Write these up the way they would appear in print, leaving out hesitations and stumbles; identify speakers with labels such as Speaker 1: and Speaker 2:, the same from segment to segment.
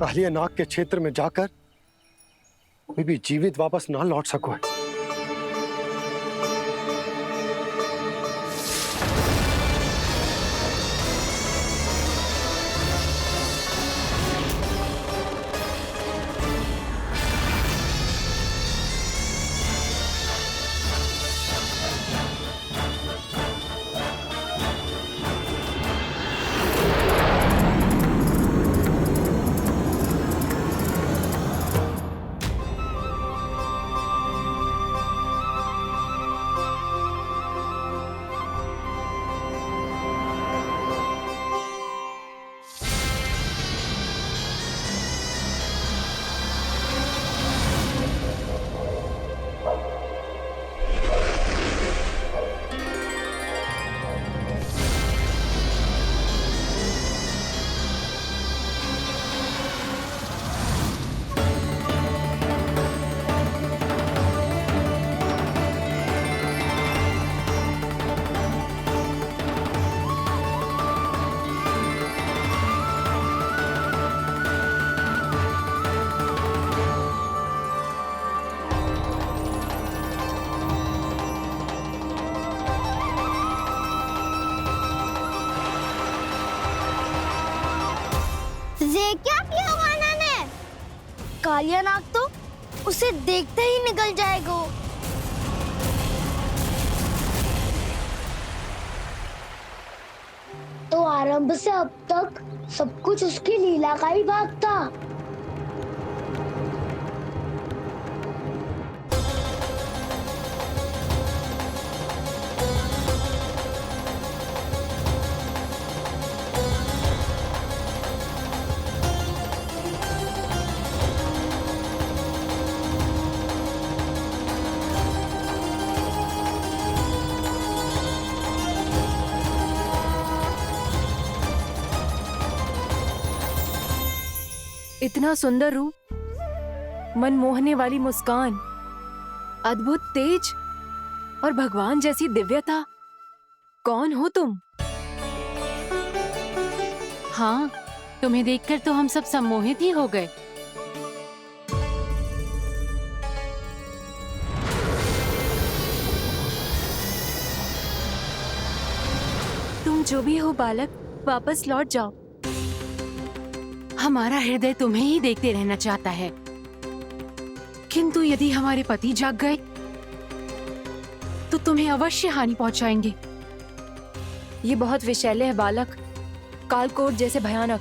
Speaker 1: कालिया नाग के क्षेत्र में जाकर कोई भी जीवित वापस ना लौट सको।
Speaker 2: ये क्या किया वाना ने? कालिया नाग तो उसे देखते ही निकल जाएगा। तो आरंभ से अब तक सब कुछ उसकी लीला का ही भाग था।
Speaker 3: इतना सुंदर रूप, मन मोहने वाली मुस्कान, अद्भुत तेज और भगवान जैसी दिव्यता। कौन हो तुम?
Speaker 4: हाँ, तुम्हें देखकर तो हम सब सम्मोहित ही हो गए।
Speaker 3: तुम जो भी हो बालक, वापस लौट जाओ।
Speaker 4: हमारा हृदय तुम्हें ही देखते रहना चाहता है, किंतु यदि हमारे पति जाग गए तो तुम्हें अवश्य हानि पहुंचाएंगे।
Speaker 3: ये बहुत विषैले है बालक, कालकोट जैसे भयानक।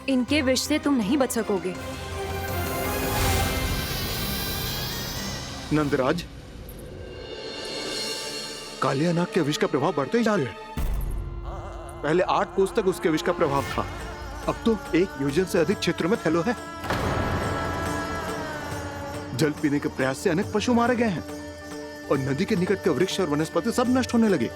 Speaker 3: इनके विष से तुम नहीं बच सकोगे।
Speaker 5: नंदराज, कालिया नाग के विष का प्रभाव बढ़ते ही जा रहा है। पहले 8 कोस तक उसके विष का प्रभाव था, अब तो 1 योजन से अधिक क्षेत्र में फैलो है। जल पीने के प्रयास से अनेक पशु मारे गए हैं और नदी के निकट के वृक्ष और वनस्पति सब नष्ट होने लगे।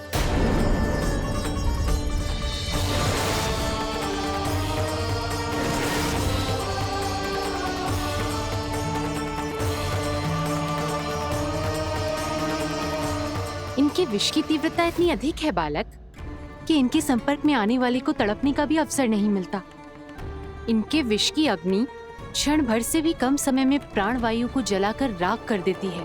Speaker 4: इनके विष की तीव्रता इतनी अधिक है बालक कि इनके संपर्क में आने वाले को तड़पने का भी अवसर नहीं मिलता। इनके विष की अग्नि क्षण भर से भी कम समय में प्राणवायु को जलाकर राख कर देती है।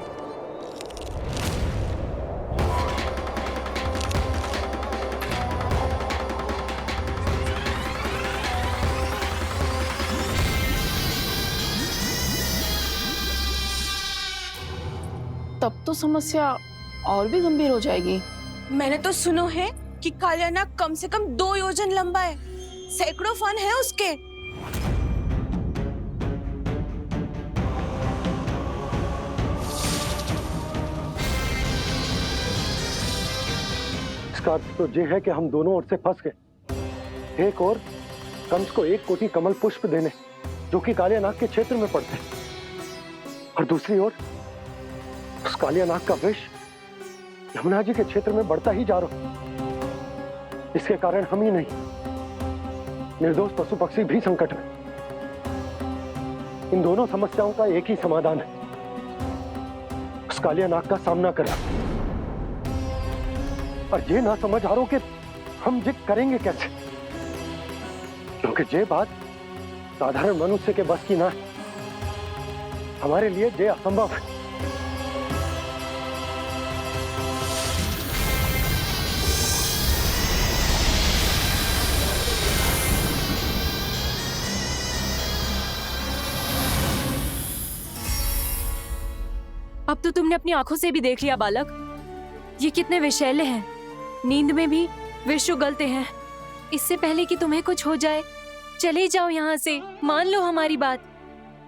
Speaker 6: तब तो समस्या और भी गंभीर हो जाएगी।
Speaker 7: मैंने तो सुनो है कि कालिया नाग कम से कम 2 योजन लंबा है, सैकड़ों फन है उसके।
Speaker 1: इसका अर्थ तो ये है कि हम दोनों ओर से फंस गए। एक और कंस को 1 कोटि कमल पुष्प देने जो कि कालिया नाग के क्षेत्र में पड़ते हैं, और दूसरी ओर उस कालिया नाग का विष यमुना जी के क्षेत्र में बढ़ता ही जा रहा। इसके कारण हम ही नहीं, निर्दोष पशु पक्षी भी संकट में। इन दोनों समस्याओं का एक ही समाधान है, उस कालिया नाग का सामना करना। और ये ना समझ आ रहा कि हम ये करेंगे कैसे, क्योंकि ये बात साधारण मनुष्य के बस की ना है। हमारे लिए ये असंभव है।
Speaker 3: अब तो तुमने अपनी आंखों से भी देख लिया बालक, ये कितने विषैले हैं। नींद में भी विष उगलते हैं। इससे पहले कि तुम्हें कुछ हो जाए, चले जाओ यहाँ से, मान लो हमारी बात।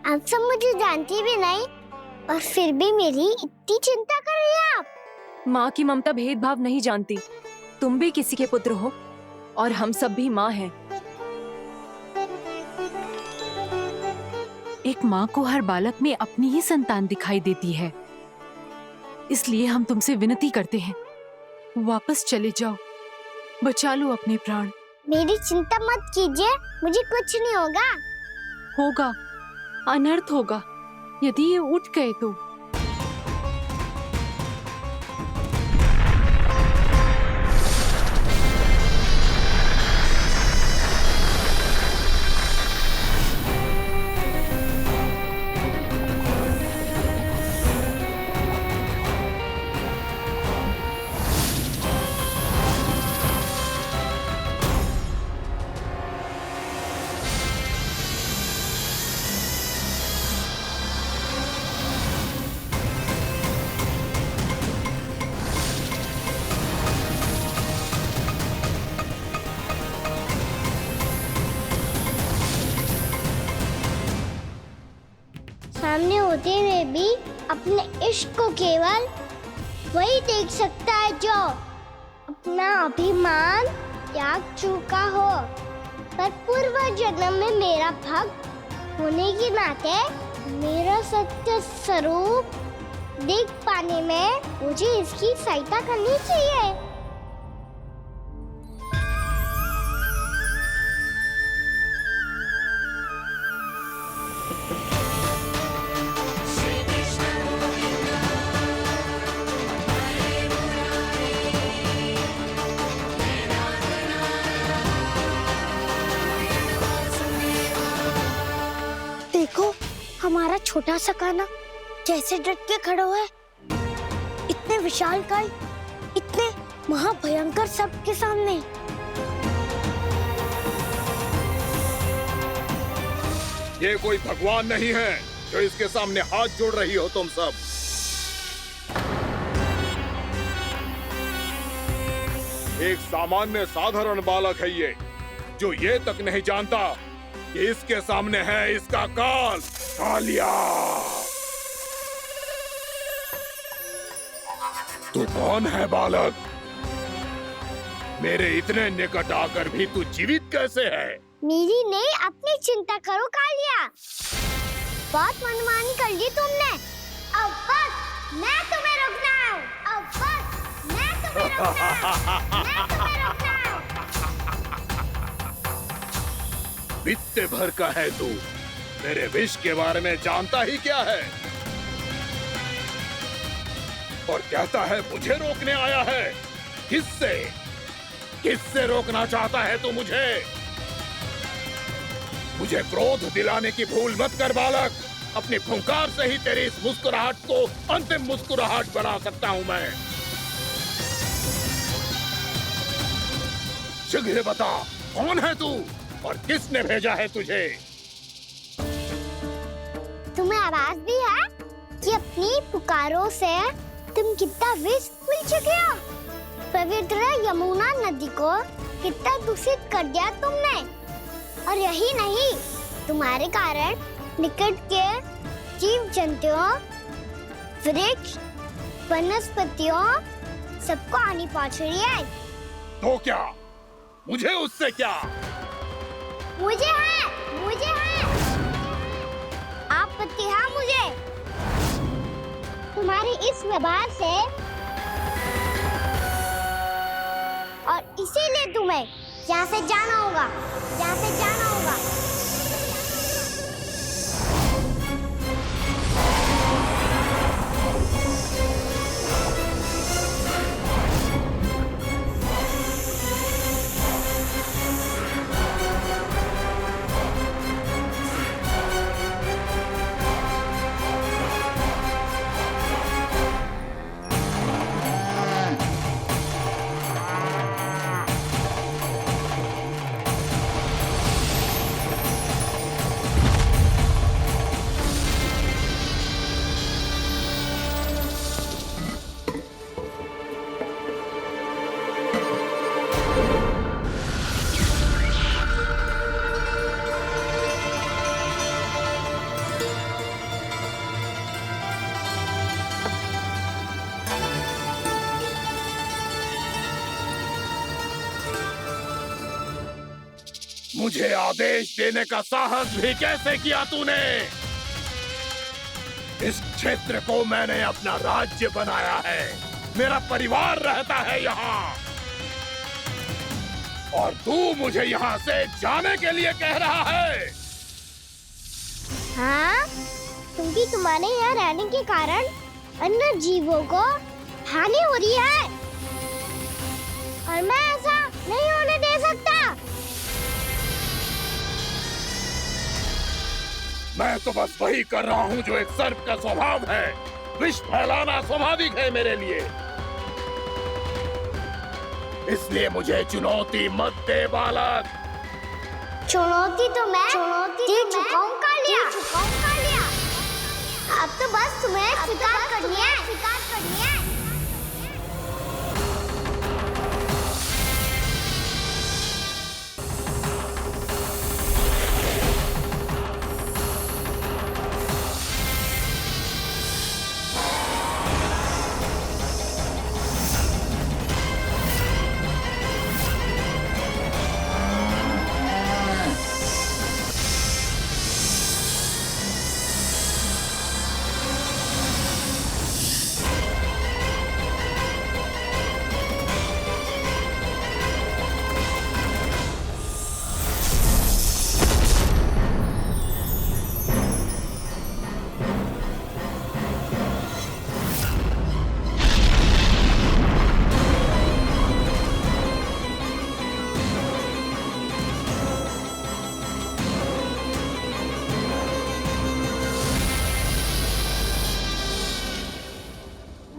Speaker 2: आप सब मुझे जानती भी नहीं और फिर भी मेरी इतनी चिंता कर रही हैं आप।
Speaker 3: माँ की ममता भेदभाव नहीं जानती। तुम भी किसी के पुत्र हो और हम सब भी माँ हैं।
Speaker 4: एक माँ को हर बालक में अपनी ही संतान दिखाई देती है, इसलिए हम तुमसे विनती करते हैं, वापस चले जाओ, बचा लो अपने प्राण।
Speaker 2: मेरी चिंता मत कीजिए, मुझे कुछ नहीं होगा।
Speaker 4: होगा, अनर्थ होगा यदि ये उठ गए तो।
Speaker 2: सामने होते हुए भी अपने इश्क को केवल वही देख सकता है जो अपना अभिमान त्याग चुका हो। पर पूर्व जन्म में मेरा भक्त होने के नाते मेरा सत्य स्वरूप देख पाने में मुझे इसकी सहायता करनी चाहिए। देखो हमारा छोटा सा कान्हा कैसे डट के खड़ा हुआ है। इतने विशालकाय, इतने महाभयंकर सबके सामने।
Speaker 8: ये कोई भगवान नहीं है जो इसके सामने हाथ जोड़ रही हो तुम सब। एक सामान्य साधारण बालक है ये, जो ये तक नहीं जानता कि इसके सामने है इसका काल, कालिया। तू कौन है बालक? मेरे इतने निकट आकर भी तू जीवित कैसे है?
Speaker 2: मेरी नहीं, अपनी चिंता करो कालिया। बहुत मनमानी कर ली तुमने। अब बस मैं तुम्हें रोकना हूँ। अब बस मैं तुम्हें रोकना हूँ। मैं तुम्हें रोकना हूँ।
Speaker 8: बित्ते भर का है तू, मेरे विष के बारे में जानता ही क्या है? और कहता है मुझे रोकने आया है। किससे? किससे रोकना चाहता है तू मुझे? मुझे क्रोध दिलाने की भूल मत कर बालक। अपनी फुंकार से ही तेरी इस मुस्कुराहट को अंतिम मुस्कुराहट बना सकता हूं मैं। शीघ्र बता, कौन है तू और किसने भेजा है तुझे?
Speaker 2: तुम्हें आवाज दी है कि अपनी पुकारों से तुम कितना विष भूल चुके हो। पवित्र यमुना नदी को कितना दूषित कर दिया तुमने। और यही नहीं, तुम्हारे कारण निकट के जीव जंतुओं, वृक्ष, वनस्पतियों सबको हानि पहुंच रही है।
Speaker 8: तो क्या? मुझे उससे क्या?
Speaker 2: मुझे है आपत्ति है मुझे तुम्हारी इस व्यवहार से, और इसीलिए तुम्हें यहाँ से जाना होगा। यहाँ से जाना होगा।
Speaker 8: मुझे आदेश देने का साहस भी कैसे किया तूने? इस क्षेत्र को मैंने अपना राज्य बनाया है, मेरा परिवार रहता है यहाँ, और तू मुझे यहाँ से जाने के लिए कह रहा है?
Speaker 2: हाँ, क्योंकि तुम्हारे यहाँ रहने के कारण अन्य जीवों को हानि हो रही है और मैं ऐसा नहीं होने दे सकता।
Speaker 8: मैं तो बस वही कर रहा हूँ जो एक सर्प का स्वभाव है। विष फैलाना स्वाभाविक है मेरे लिए, इसलिए मुझे चुनौती मत दे बालक।
Speaker 2: चुनौती तो मैं दे चुका हूँ कालिया। अब तो बस तुम्हें स्वीकार करनी है।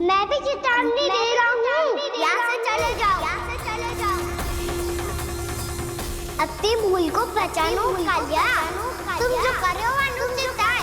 Speaker 2: मैं भी चेतावनी दे रहा हूँ, यहाँ से चले जाओ। अपनी भूल को पहचानो कालिया, तुम जो कर रहे हो अनुचित है।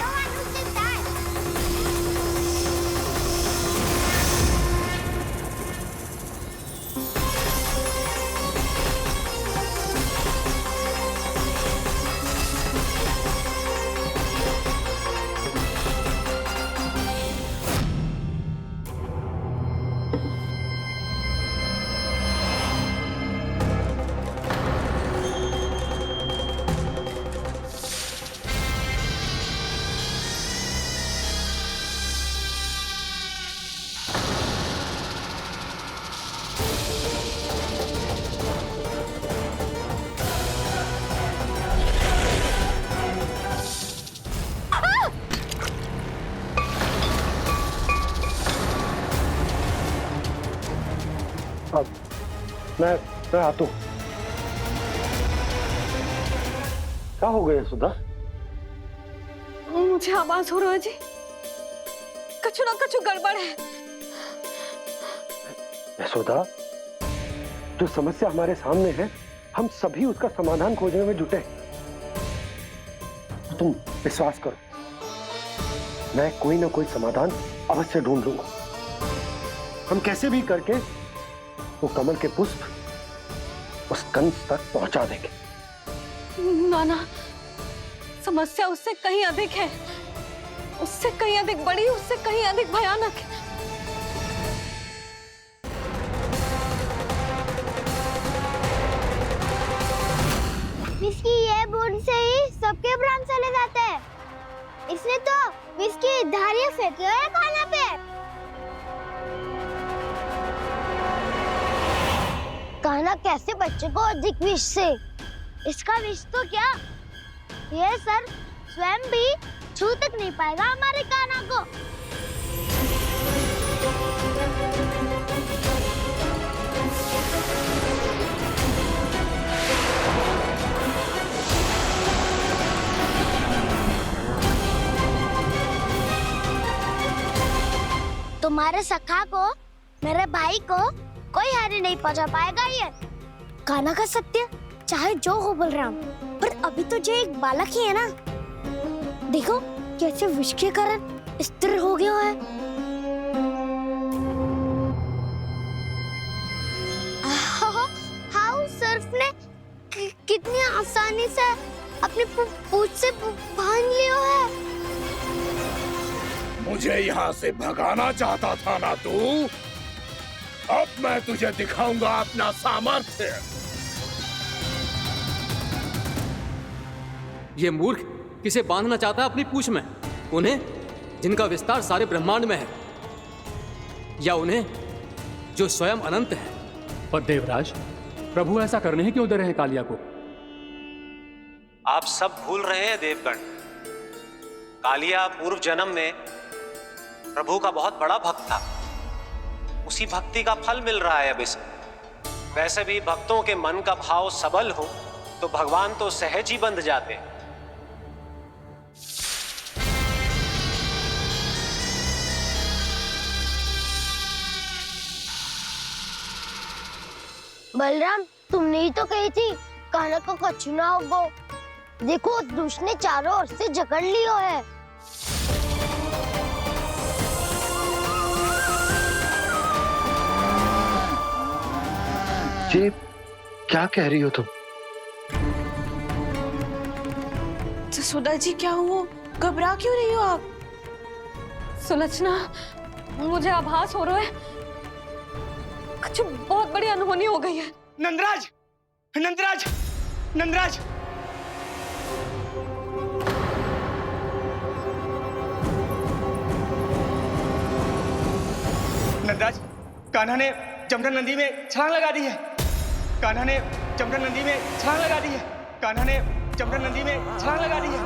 Speaker 1: मैं आता हूँ। क्या हो गया सुधा?
Speaker 7: मुझे आवाज हो रहा है जी, कछु ना कछु गड़बड़ है।
Speaker 1: यशोदा, जो समस्या हमारे सामने है, हम सभी उसका समाधान खोजने में जुटे। तो तुम विश्वास करो, मैं कोई ना कोई समाधान अवश्य ढूंढ लूंगा। हम कैसे भी करके वो कमल के पुष्प उस कंस तक पहुंचा देंगे।
Speaker 7: नाना, समस्या उससे कहीं अधिक है, उससे कहीं अधिक बड़ी, उससे कहीं अधिक भयानक है।
Speaker 2: विस्की ये बूंद से ही सबके प्राण चले जाते हैं। इसने तो विस्की धारियां फेंकी है खाना पे। कान्हा कैसे बच्चे को अधिक विष से? इसका विष तो क्या, ये सर स्वयं भी छू तक नहीं पाएगा हमारे कान्हा को। तुम्हारे सखा को, मेरे भाई को कोई हानि नहीं पहुंचा पाएगा। ये कान्हा का सत्य चाहे जो हो बलराम, पर अभी तो जो एक बालक ही है ना। देखो कैसे विष के कारण स्थिर हो गया है। हाँ, सर्फ ने कितनी आसानी से अपनी पूंछ से बांध लिया है।
Speaker 8: मुझे यहाँ से भगाना चाहता था ना तू? अब मैं तुझे दिखाऊंगा अपना सामर्थ्य।
Speaker 9: ये मूर्ख किसे बांधना चाहता है अपनी पूंछ में? उन्हें जिनका विस्तार सारे ब्रह्मांड में है, या उन्हें जो स्वयं अनंत है?
Speaker 10: पर देवराज, प्रभु ऐसा करने ही क्यों दे रहे हैं कालिया को?
Speaker 11: आप सब भूल रहे हैं देवगण। कालिया पूर्व जन्म में प्रभु का बहुत बड़ा भक्त था। उसी भक्ति का फल मिल रहा है अब इसे। वैसे भी भक्तों के मन का भाव सबल हो तो भगवान तो सहज ही बंध जाते हैं।
Speaker 2: बलराम, तुमने ही तो कही थी कान्हा को कछु ना होगो। देखो दुष्ट ने चारों ओर से जकड़ लियो है।
Speaker 1: ये क्या कह रही हो तुम?
Speaker 6: जसोदा जी, क्या हुआ? घबरा क्यों रही हो आप?
Speaker 7: सुलक्षणा, मुझे आभास हो रहा है कुछ बहुत बड़ी अनहोनी हो गई है।
Speaker 12: नंदराज, नंदराज, नंदराज! नंदराज, कान्हा ने जमना नदी में छलांग लगा दी है। कान्हा ने जमना नदी में छलांग लगा दी है। कान्हा ने जमना नदी में छलांग लगा दी है।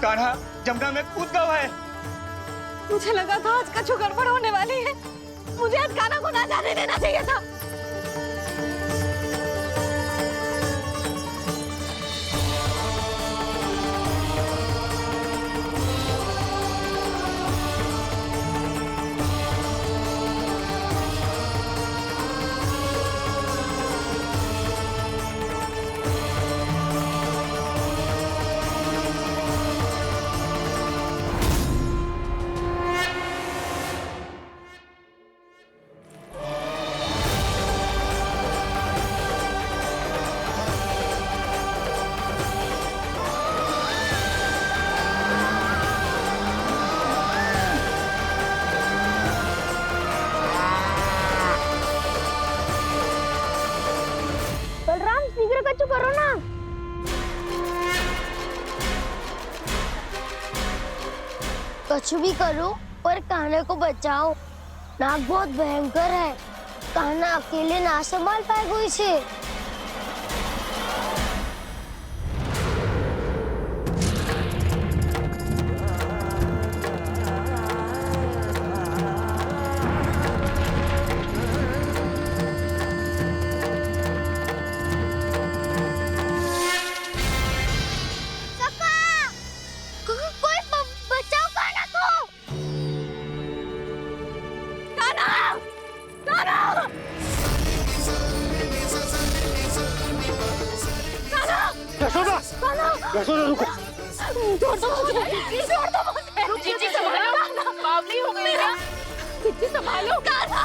Speaker 12: कान्हा जमना में कूद गया है।
Speaker 7: मुझे लगा था आज कछु गड़बड़ होने वाली है। मुझे आज कान्हा को ना जाने देना चाहिए था।
Speaker 2: बलराम, शीघ्र कछु करो ना। कछु भी करो पर कान्हा को बचाओ। नाग बहुत भयंकर है। कान्हा अकेले ना संभाल पाएगा इसे। कोई बचाओ कान्हा को।
Speaker 1: यशोदा! यशोदा रुको!
Speaker 7: छोड़ दो मुझे। छोड़ दो मुझे। रुकिए, संभालो। बावली हो गई क्या? कितनी संभालो? कान्हा!